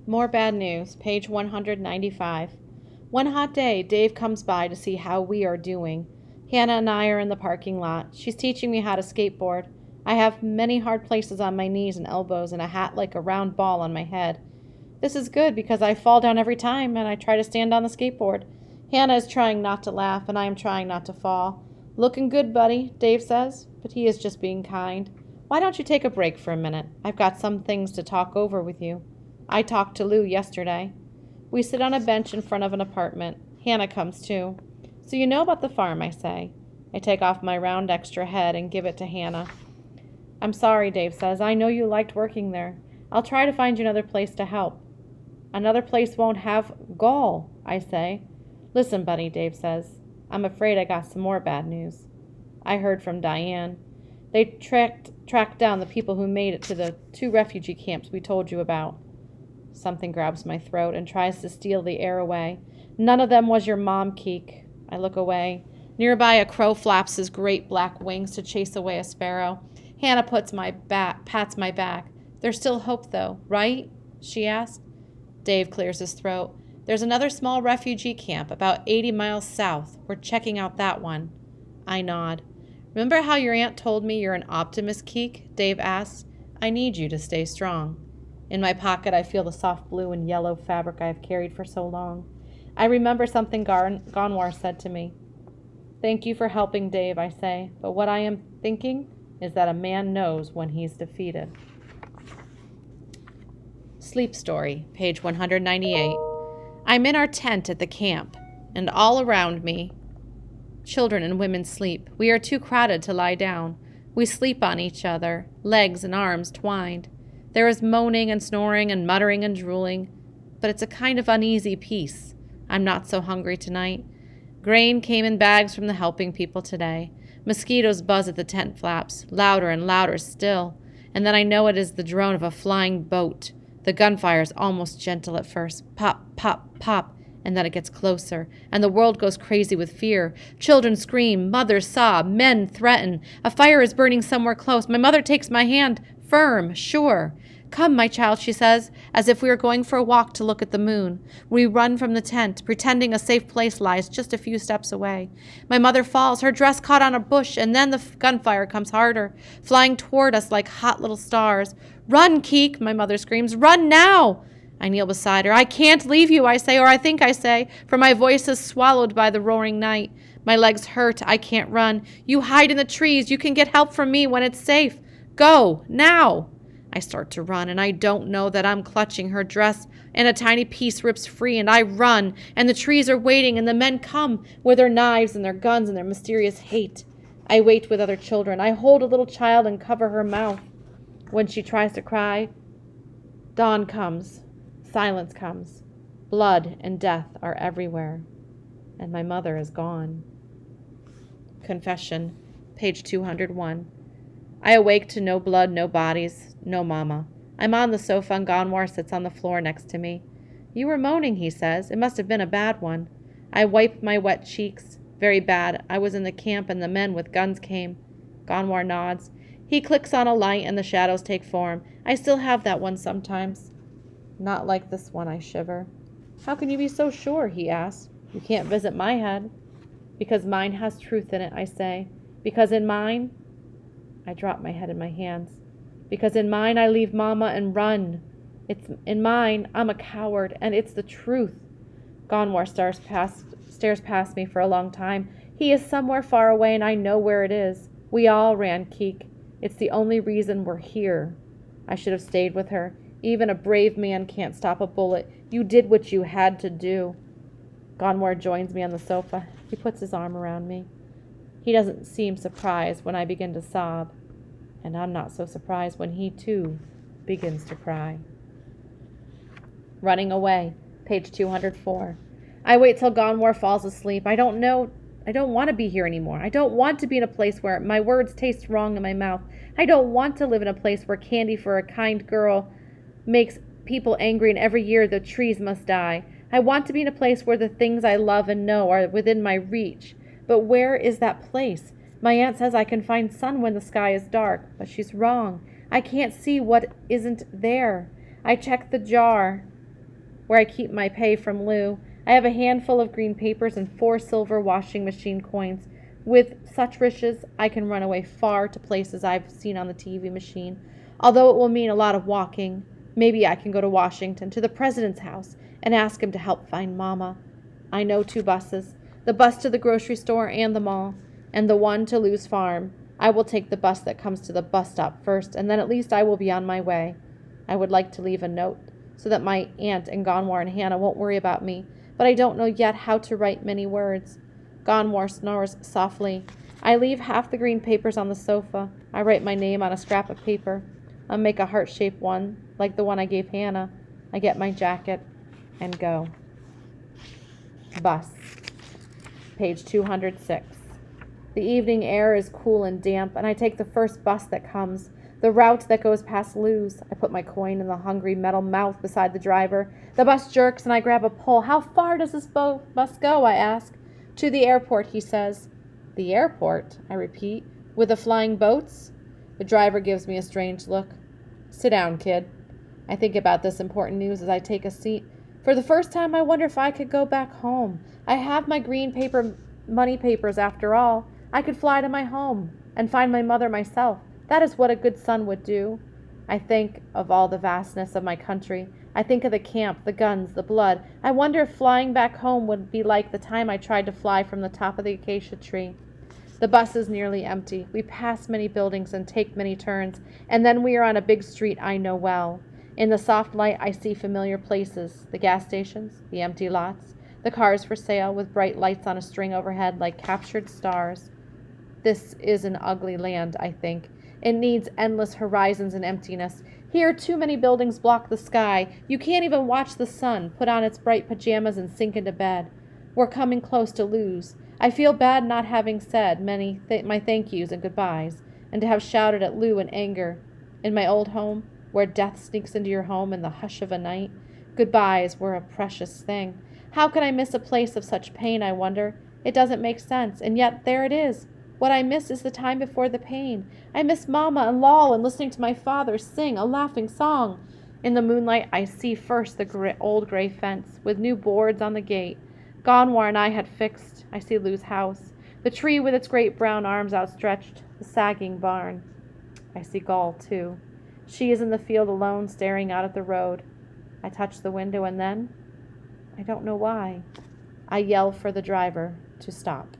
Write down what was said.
More bad news, page 195. One hot day, Dave comes by to see how we are doing. Hannah and I are in the parking lot. She's teaching me how to skateboard. I have many hard places on my knees and elbows and a hat like a round ball on my head. This is good because I fall down every time and I try to stand on the skateboard. Hannah is trying not to laugh and I am trying not to fall. Looking good, buddy, Dave says, but he is just being kind. Why don't you take a break for a minute? I've got some things to talk over with you. I talked to Lou yesterday. We sit on a bench in front of an apartment. Hannah comes too. So you know about the farm, I say. I take off my round extra head and give it to Hannah. I'm sorry, Dave says. I know you liked working there. I'll try to find you another place to help. Another place won't have gall, I say. Listen, buddy, Dave says. I'm afraid I got some more bad news. I heard from Diane. They tracked down the people who made it to the 2 refugee camps we told you about. Something grabs my throat and tries to steal the air away. None of them was your mom, Keek. I look away. Nearby, a crow flaps his great black wings to chase away a sparrow. Hannah pats my back. There's still hope, though, right? She asks. Dave clears his throat. There's another small refugee camp about 80 miles south. We're checking out that one. I nod. Remember how your aunt told me you're an optimist, Keek? Dave asks. I need you to stay strong. In my pocket, I feel the soft blue and yellow fabric I have carried for so long. I remember something Gonwar said to me. Thank you for helping, Dave, I say, but what I am thinking is that a man knows when he's defeated. Sleep Story, page 198. I'm in our tent at the camp, and all around me, children and women sleep. We are too crowded to lie down. We sleep on each other, legs and arms twined. There is moaning and snoring and muttering and drooling, but it's a kind of uneasy peace. I'm not so hungry tonight. Grain came in bags from the helping people today. Mosquitoes buzz at the tent flaps, louder and louder still, and then I know it is the drone of a flying boat. The gunfire is almost gentle at first. Pop, pop, pop, and then it gets closer, and the world goes crazy with fear. Children scream, mothers sob, men threaten. A fire is burning somewhere close. My mother takes my hand, firm, sure. Come, my child, she says, as if we were going for a walk to look at the moon. We run from the tent, pretending a safe place lies just a few steps away. My mother falls, her dress caught on a bush, and then the gunfire comes harder, flying toward us like hot little stars. Run, Keek, my mother screams. Run now! I kneel beside her. I can't leave you, I say, or I think I say, for my voice is swallowed by the roaring night. My legs hurt. I can't run. You hide in the trees. You can get help from me when it's safe. Go, now! I start to run, and I don't know that I'm clutching her dress, and a tiny piece rips free, and I run, and the trees are waiting, and the men come with their knives and their guns and their mysterious hate. I wait with other children. I hold a little child and cover her mouth. When she tries to cry, dawn comes, silence comes. Blood and death are everywhere, and my mother is gone. Confession, page 201. I awake to no blood, no bodies, no mama. I'm on the sofa and Gonwar sits on the floor next to me. You were moaning, he says. It must have been a bad one. I wipe my wet cheeks. Very bad. I was in the camp and the men with guns came. Gonwar nods. He clicks on a light and the shadows take form. I still have that one sometimes. Not like this one, I shiver. How can you be so sure, he asks. You can't visit my head. Because mine has truth in it, I say. Because in mine... I drop my head in my hands. Because in mine I leave Mama and run. It's in mine I'm a coward, and it's the truth. Gonwar stares past me for a long time. He is somewhere far away, and I know where it is. We all ran, Keek. It's the only reason we're here. I should have stayed with her. Even a brave man can't stop a bullet. You did what you had to do. Gonwar joins me on the sofa. He puts his arm around me. He doesn't seem surprised when I begin to sob, and I'm not so surprised when he, too, begins to cry. Running away, page 204. I wait till Gonwar falls asleep. I don't want to be here anymore. I don't want to be in a place where my words taste wrong in my mouth. I don't want to live in a place where candy for a kind girl makes people angry and every year the trees must die. I want to be in a place where the things I love and know are within my reach. But where is that place? My aunt says I can find sun when the sky is dark, but she's wrong. I can't see what isn't there. I check the jar where I keep my pay from Lou. I have a handful of green papers and 4 silver washing machine coins. With such riches, I can run away far to places I've seen on the TV machine, although it will mean a lot of walking. Maybe I can go to Washington, to the president's house, and ask him to help find Mama. I know 2 buses, the bus to the grocery store and the mall, and the one to Lou's farm. I will take the bus that comes to the bus stop first, and then at least I will be on my way. I would like to leave a note, so that my aunt and Gonwar and Hannah won't worry about me, but I don't know yet how to write many words. Gonwar snores softly. I leave half the green papers on the sofa. I write my name on a scrap of paper. I make a heart-shaped one, like the one I gave Hannah. I get my jacket and go. Bus. Page 206. The evening air is cool and damp, and I take the first bus that comes, the route that goes past Lou's. I put my coin in the hungry metal mouth beside the driver. The bus jerks, and I grab a pull. How far does this bus go? I ask. To the airport, he says. The airport? I repeat. With the flying boats? The driver gives me a strange look. Sit down, kid. I think about this important news as I take a seat. For the first time, I wonder if I could go back home. I have my green money papers after all. I could fly to my home and find my mother myself. That is what a good son would do. I think of all the vastness of my country. I think of the camp, the guns, the blood. I wonder if flying back home would be like the time I tried to fly from the top of the acacia tree. The bus is nearly empty. We pass many buildings and take many turns, and then we are on a big street I know well. In the soft light, I see familiar places, the gas stations, the empty lots, the cars for sale with bright lights on a string overhead like captured stars. This is an ugly land, I think. It needs endless horizons and emptiness. Here, too many buildings block the sky. You can't even watch the sun, put on its bright pajamas and sink into bed. We're coming close to Lou's. I feel bad not having said my thank yous and goodbyes, and to have shouted at Lou in anger. In my old home, where death sneaks into your home in the hush of a night, goodbyes were a precious thing. How can I miss a place of such pain, I wonder? It doesn't make sense, and yet there it is. What I miss is the time before the pain. I miss Mama and Lol and listening to my father sing a laughing song. In the moonlight, I see first the old gray fence with new boards on the gate. Gonwar and I had fixed. I see Lou's house, the tree with its great brown arms outstretched, the sagging barn. I see Gol, too. She is in the field alone, staring out at the road. I touch the window and then, I don't know why, I yell for the driver to stop.